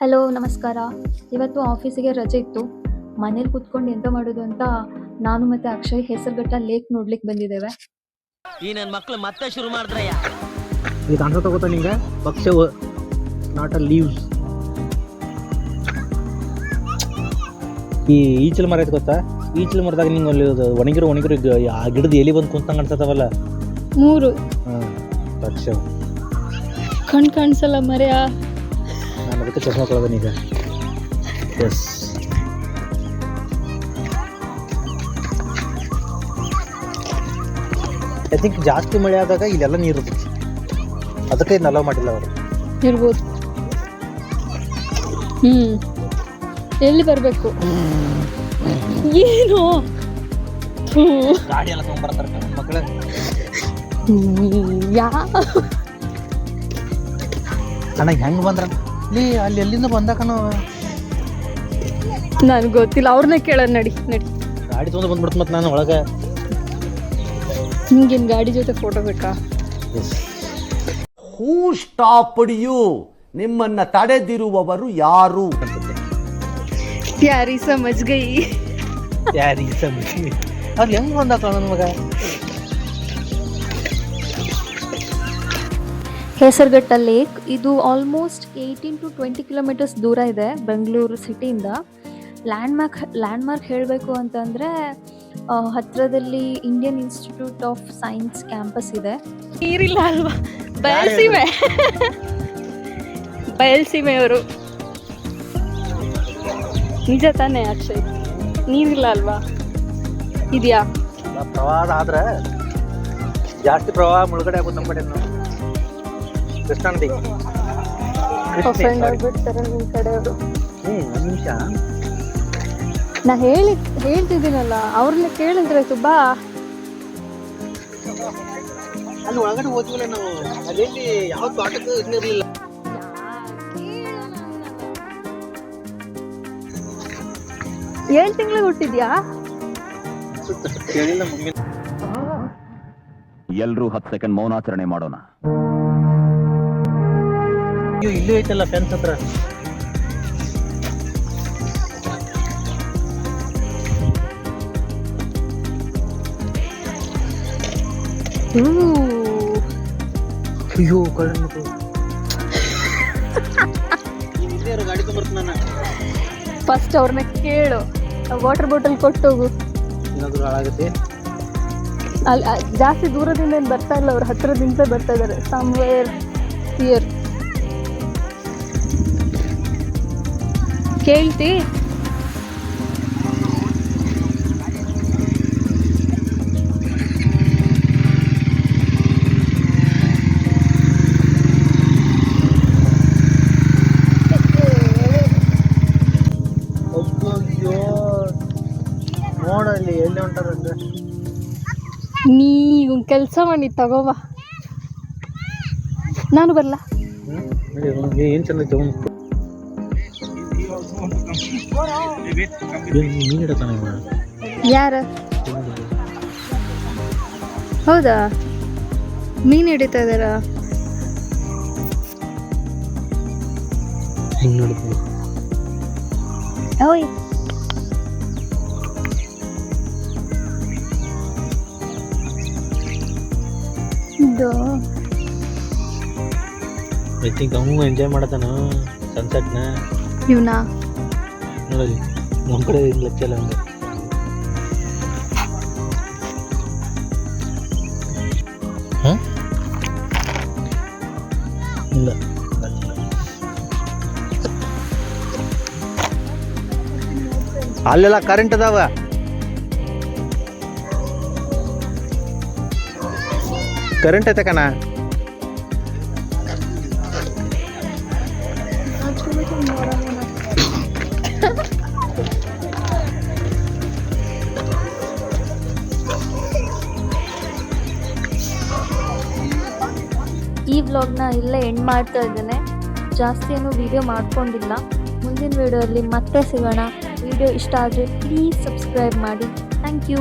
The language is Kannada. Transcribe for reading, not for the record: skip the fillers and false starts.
ಹಲೋ ನಮಸ್ಕಾರ. ಇವತ್ತು ಆಫೀಸಿಗೆ ರಜೆ ಇತ್ತು. ಮನೇಲಿ ಕೂತ್ಕೊಂಡು ಎಂತ ಮಾಡೋದು ಅಂತ ನಾನು ಮತ್ತು ಅಕ್ಷಯ್ ಹೆಸರುಘಟ್ಟ ಲೇಕ್ ನೋಡ್ಲಿಕ್ಕೆ ಬಂದಿದ್ದೇವೆ. ಈ ನನ್ನ ಮಕ್ಕಳು ಮತ್ತೆ ಶುರು ಮಾಡಿದ್ರಯ್ಯ. ಇದು ಅನ್ಸತ್ತ ಗೊತ್ತಾ ನಿಂಗೆ? ಪಕ್ಷ ನಾಟ್ ಅ ಲೀವ್ಸ್. ಈ ಈಚಲು ಮರ ಐತೆ ಗೊತ್ತಾ? ಈಚಲು ಮರದಾಗ ನಿಂಗೆ ಅಲ್ಲಿ ಒಣಗಿರೋ ಆ ಗಿಡದ ಎಲಿ ಬಂದು ಕುಂತಂಗೆ ಅನ್ಸತ್ತವಲ್ಲ. 3 ಪಕ್ಷ ಕಣ್ ಕಾಣಿಸಲ್ಲ ಮರ್ಯ. ನಾನು ಅದಕ್ಕೆ ಚಸ್ಮಾ ಕೊಡೋದೀಗ. ಎಸ್, ಐ ಥಿಂಕ್ ಜಾಸ್ತಿ ಮಳೆ ಆದಾಗ ಇಲ್ಲೆಲ್ಲ ನೀರು ಇರ್ತೈತಿ, ಅದಕ್ಕೆ ಇದನ್ನ ಅಲೋ ಮಾಡಿಲ್ಲ ಅವರು. ಇರ್ಬೋದು. ಎಲ್ಲಿ ಬರಬೇಕು ಏನು ಗಾಡಿ ಎಲ್ಲ ತೊಗೊಂಡ್ಬರ್ತಾರೆ ನನ್ನ ಮಕ್ಕಳು. ಅಣ್ಣ ಹೆಂಗೆ ಬಂದ್ರ ಅಲ್ಲಿ ಎಲ್ಲಿಂದ ಬಂದಾಕನು ನನಗೆ ಗೊತ್ತಿಲ್ಲ, ಅವ್ರನ್ನೇ ಕೇಳೋದು. ನಡಿ ಗಾಡಿ ತೊಗೊಂಡು ಬಂದ್ಬಿಡ್ತು ಮತ್ತೆ ನಾನು ಒಳಗೆ. ನಿಮ್ಗೇನು ಗಾಡಿ ಜೊತೆ ಫೋಟೋ ಬೇಕಾ? ಹೂ ಸ್ಟಾಪ್ಡ್ ಯು? ನಿಮ್ಮನ್ನ ತಡೆದಿರುವವರು ಯಾರು? ಪ್ಯಾರಿ ಸಮಜ್ ಗೈ. ಅಲ್ಲಿ ಹೆಂಗೆ ಬಂದಾಕ ನನ್ನ ಮಗ? ಹೆಸರುಘಟ್ಟ ಲೇಕ್ ಇದು ಆಲ್ಮೋಸ್ಟ್ 18 to 20 ಕಿಲೋಮೀಟರ್ಸ್ ದೂರ ಇದೆ ಬೆಂಗಳೂರು ಸಿಟಿಯಿಂದ. ಲ್ಯಾಂಡ್ಮಾರ್ಕ್ ಹೇಳಬೇಕು ಅಂತಂದರೆ ಹತ್ತಿರದಲ್ಲಿ Indian institute of science campus ಇದೆ. ನೀರಿಲ್ಲ ಅಲ್ವಾ? ಬಯಲ್ಸೀಮೆ ಅವರು ನಿಜ ತಾನೇ ಅಕ್ಷಯ್? ನೀರಿಲ್ಲ ಅಲ್ವಾ? ಇದೆಯಾ? ಪ್ರವಾಹ ಆದ್ರೆ ಜಾಸ್ತಿ ಪ್ರವಾಹ ಮುಳುಗಡೆ ಆಗೋದು ನಮ್ಮ ಕಡೆ. ಕೃಷ್ಣ ನದಿ ಆಗ್ಬಿಡ್ತಾರೆ ನಿಮ್ಮ ಕಡೆಯವರು. ಒಂದು ನಿಮಿಷ, ನಾ ಹೇಳ್ತಿದ್ದೀನಲ್ಲ, ಅವ್ರನ್ನ ಕೇಳಿದ್ರೆ ಬಾ. ಅಲ್ಲಿ ಒಳಗಡೆ ಹೋದ್ಮೇಲೆ ನಾವು ಅದೇಲಿ ಯಾವ ತೋಟಕ್ಕೂ ಇನ್ನಿರ್ಲಿಲ್ಲ. ಏಳು ತಿಂಗಳು ಹುಟ್ಟಿದ್ಯಾ? ಕೇಳಿಲ್ಲ ಮಮ್ಮಿ. ಎಲ್ರೂ 10 ಸೆಕೆಂಡ್ ಮೌನಾಚರಣೆ ಮಾಡೋಣ. ಇಲ್ಲೂ ಐತಲ್ಲ ಫೆನ್ಸ್ ಹತ್ರ. ಅಯ್ಯೋ ಕಳ್ಳ ಮಕ್ಕಳು. ಗಾಡಿ ತೊಗೊಂಬರ್ತೀನಿ ನಾನು. ಫಸ್ಟ್ ಅವ್ರನ್ನ ಕೇಳು, ವಾಟರ್ ಬಾಟಲ್ ಕೊಟ್ಟೋಗು. ಏನಾದ್ರು ಹಾಳಾಗುತ್ತೆ. ಅಲ್ಲಿ ಜಾಸ್ತಿ ದೂರದಿಂದ ಏನು ಬರ್ತಾ ಇಲ್ಲ, ಅವ್ರು ಹತ್ತಿರದಿಂದ ಬರ್ತಾ ಇದ್ದಾರೆ. Somewhere here. ಕೇಳ್ತಿ? ನೋಡಲ್ಲಿ ಎಲ್ಲಿ ಹೊಂಟಾರಂದ್ರೆ. ನೀ ಕೆಲಸ ಮಾಡಿ ತಗೋಬಾ, ನಾನು ಬರಲ್ಲ. ಏನು ಚಂದ ಐತೆ. ಮೀನು ಹಿಡತಾನೆ ಯಾರು? ಹೌದಾ? ಮೀನು ಹಿಡಿತಾ ಇದ್ದಾರಾ? ಹಿಂಗೆ ನೋಡ್ತೀವಿ. ಓಯ್ ಇದು ಐ ಥಿಂಕ್ ಅವನು ಎಂಜಾಯ್ ಮಾಡತಾನ ಸನ್ಸೆಟ್ನ. ಇವನಾ ನೋಡಲಿ ನಮ್ಮ ಕಡೆ ಲೆಕ್ಕಲ್ಲ ಹಂಗೆ. ಇಲ್ಲ ಅಲ್ಲೆಲ್ಲ ಕರೆಂಟ್ ಅದಾವ. ಕರೆಂಟ್ ಐತೆ ಕಣ. ಈ ವ್ಲಾಗ್ನ ಇಲ್ಲೇ ಎಂಡ್ ಮಾಡ್ತಾ ಇದ್ದೇನೆ. ಜಾಸ್ತಿ ಏನು ವಿಡಿಯೋ ಮಾಡ್ಕೊಂಡಿಲ್ಲ. ಮುಂದಿನ ವಿಡಿಯೋದಲ್ಲಿ ಮತ್ತೆ ಸಿಗೋಣ. ವಿಡಿಯೋ ಇಷ್ಟ ಆದರೆ ಪ್ಲೀಸ್ ಸಬ್ಸ್ಕ್ರೈಬ್ ಮಾಡಿ. Thank you.